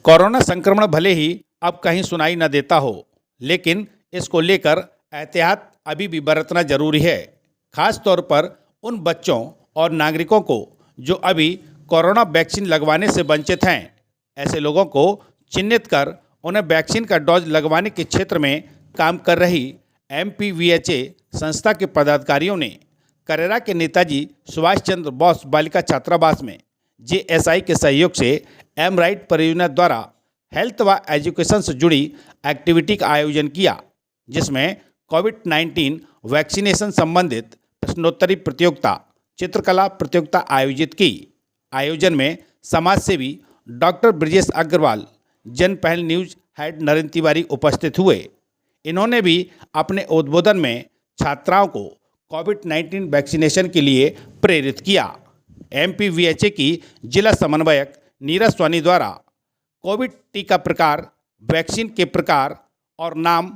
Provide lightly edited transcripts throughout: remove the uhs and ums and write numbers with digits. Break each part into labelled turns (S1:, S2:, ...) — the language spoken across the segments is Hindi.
S1: कोरोना संक्रमण भले ही अब कहीं सुनाई न देता हो, लेकिन इसको लेकर एहतियात अभी भी बरतना जरूरी है। खास तौर पर उन बच्चों और नागरिकों को जो अभी कोरोना वैक्सीन लगवाने से वंचित हैं। ऐसे लोगों को चिन्हित कर उन्हें वैक्सीन का डोज लगवाने के क्षेत्र में काम कर रही MPVHA संस्था के पदाधिकारियों ने करेरा के नेताजी सुभाष चंद्र बोस बालिका छात्रावास में JSI के सहयोग से M-Right परियोजना द्वारा हेल्थ व एजुकेशन से जुड़ी एक्टिविटी का आयोजन किया, जिसमें कोविड-19 वैक्सीनेशन संबंधित प्रश्नोत्तरी प्रतियोगिता, चित्रकला प्रतियोगिता आयोजित की। आयोजन में समाज सेवी डॉक्टर ब्रिजेश अग्रवाल, जन पहल न्यूज हेड नरेंद्र तिवारी उपस्थित हुए। इन्होंने भी अपने उद्बोधन में छात्राओं को कोविड-19 वैक्सीनेशन के लिए प्रेरित किया। MPVHA की जिला समन्वयक नीरज स्वानी द्वारा कोविड टीका प्रकार, वैक्सीन के प्रकार और नाम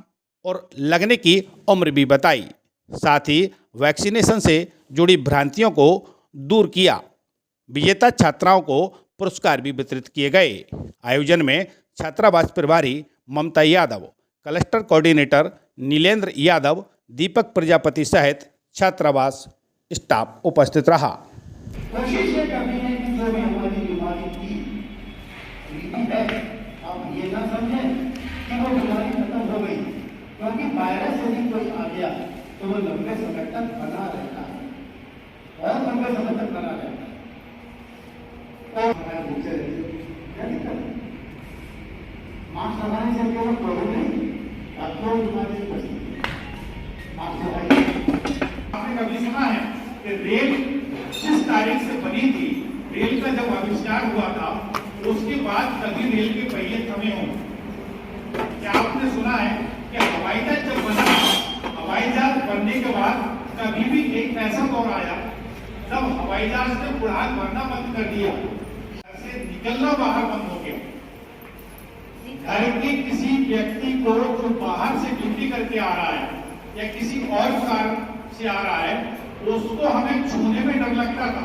S1: और लगने की उम्र भी बताई। साथ ही वैक्सीनेशन से जुड़ी भ्रांतियों को दूर किया। विजेता छात्राओं को पुरस्कार भी वितरित किए गए। आयोजन में छात्रावास प्रभारी ममता यादव, क्लस्टर कोऑर्डिनेटर नीलेंद्र यादव, दीपक प्रजापति सहित छात्रावास स्टाफ उपस्थित रहा।
S2: कोशिश ये करनी है कि जो भी हमारी बीमारी की रीति है, आप ये ना समझें कि वो बीमारी खत्म हो गई, क्योंकि वायरस यदि कोई आ गया तो वो लंबे समय तक बना रहता है, बहुत लंबे समय तक बना रहता है। और हमारे बच्चे क्या दिक्कत है? मास्क लगाने से केवल कोविड नहीं, आपको बीमारी बचती है। मास्क लगाइए। आपने कभी सुना है कि रेल जिस तारीख से बनी थी, रेल का जब आविष्कार हुआ था, उसके बाद कभी रेल के पहिए थमे हों? क्या आपने सुना है कि हवाई जहाज जब बना, हवाई जहाज बनने के बाद कभी भी एक ऐसा दौर आया जब हवाई जहाज ने उड़ान भरना बंद कर दिया, ऐसे निकलना बाहर बंद हो गया। घर के किसी व्यक्ति को जो बाहर से ड्यूटी करके आ रहा है या किसी और कारण से आ रहा है, उसको हमें छूने में डर लगता था।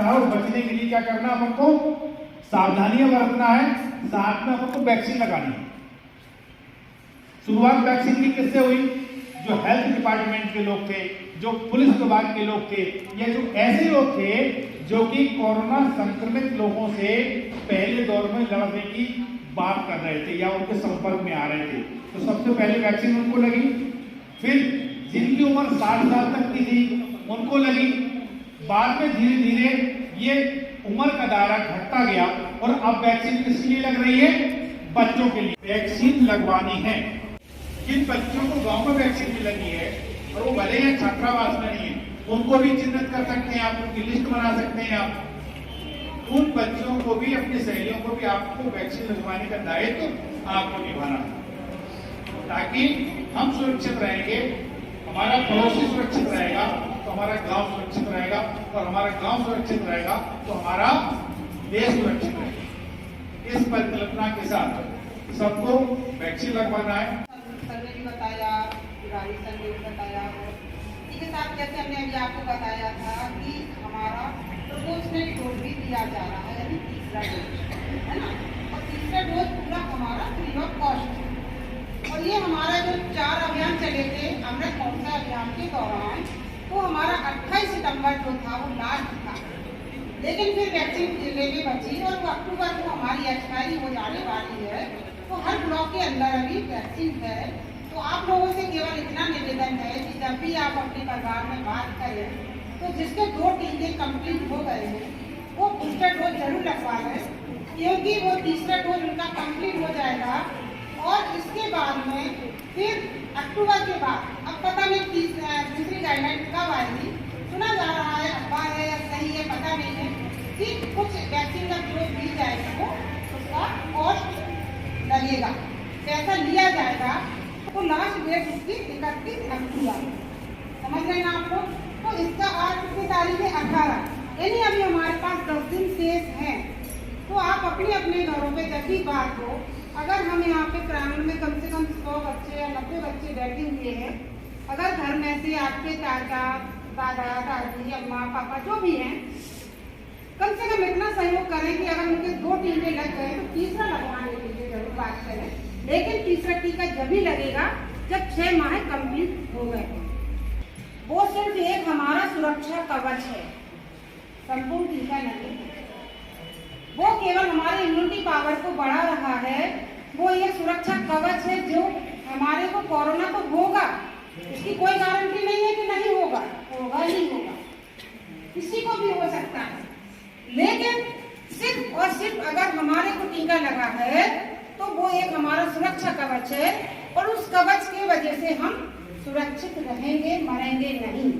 S2: और बचने के लिए क्या करना है? हमको सावधानियां बरतना है, साथ में हमको वैक्सीन लगानी है। शुरुआत वैक्सीन की किससे हुई? जो हेल्थ डिपार्टमेंट के लोग थे, जो पुलिस विभाग के लोग थे, या जो ऐसे लोग थे जो कि कोरोना संक्रमित लोगों से पहले दौर में लड़ने की बात कर रहे थे या उनके संपर्क में आ रहे थे, तो सबसे पहले वैक्सीन उनको लगी। फिर जिनकी उम्र 60 साल तक की थी उनको लगी। बाद में धीरे धीरे ये उम्र का दायरा घटता गया और अब वैक्सीन किसके लिए लग रही है? बच्चों के लिए वैक्सीन लगवानी है। जिन बच्चों को गांव में वैक्सीन भी लगी है और वो भले ही छात्रावास में नहीं है, उनको भी चिन्हित कर सकते हैं आप, उनकी लिस्ट बना सकते हैं आप। उन बच्चों को भी, अपनी सहेलियों को भी आपको वैक्सीन लगवाने का दायित्व आपको निभाना है, ताकि हम सुरक्षित रहेंगे, हमारा पड़ोसी सुरक्षित रहेगा तो हमारा गांव सुरक्षित रहेगा, और हमारा गांव सुरक्षित रहेगा तो हमारा देश सुरक्षित रहेगा। इस परिकल्पना के साथ सबको वैक्सीन लगवाना है।
S3: सर ने भी बताया, तिवारी सर ने भी बताया, इसके साथ जैसे हमने अभी आपको बताया था कि हमारा प्रोपोर्शनल डोज भी दिया जा रहा है, यानी तीसरा डोज है ना, और तीसरा डोज पूरा हमारा फ्री ऑफ कॉस्ट। और ये हमारा जो 4 अभियान चले थे अमृत महोत्सव अभियान के दौरान, तो हमारा 28 सितंबर जो था वो लास्ट था, लेकिन फिर वैक्सीन लेने बची और वो अक्टूबर को हमारी एक्सपायरी हो जाने वाली है। तो हर ब्लॉक के अंदर अभी वैक्सीन है। तो आप लोगों से केवल इतना निवेदन है कि जब भी आप अपने परिवार में बात करें तो जिसके 2 टीके कंप्लीट हो गए हैं वो बूस्टर डोज जरूर लगवा लें, क्योंकि वो तीसरा डोज उनका कंप्लीट हो जाएगा। और इसके बाद में फिर अक्टूबर के बाद, अब पता नहीं दूसरी गाइडलाइन कब आएगी, सुना जा रहा है, अखबार है या सही है पता नहीं है, कि कुछ वैक्सीन का डोज दी जाएगी तो उसका कॉस्ट लगेगा, पैसा लिया जाएगा। तो लास्ट डेट उसकी 31 अक्टूबर, समझ रहे ना आप लोग? तो इसका आज कितनी तारीख है? 18, यानी अभी हमारे पास 10 दिन शेष हैं। तो आप अपने अपने घरों पे जब भी बात हो, अगर हम यहाँ पे प्रांगण में कम से कम 100 बच्चे या 90 बच्चे बैठे हुए हैं, अगर घर में से आपके चाचा, दादा, दादी, अम्मा, पापा जो भी हैं, कम से कम इतना सहयोग करें कि अगर उनके 2 टीके लग गए तो तीसरा लगवाने के लिए जरूर बात करें, लेकिन तीसरा टीका जब भी लगेगा जब 6 माह कंप्लीट हो गए। वो सिर्फ एक हमारा सुरक्षा कवच है, संपूर्ण टीका नहीं है। वो केवल हमारे इम्यूनिटी पावर को बढ़ा रहा है। वो एक सुरक्षा कवच है जो हमारे को कोरोना तो होगा, इसकी कोई गारंटी नहीं है कि नहीं होगा, होगा ही होगा, किसी को भी हो सकता है। लेकिन सिर्फ और सिर्फ अगर हमारे को टीका लगा है तो वो एक हमारा सुरक्षा कवच है और उस कवच की वजह से हम सुरक्षित रहेंगे, मरेंगे नहीं।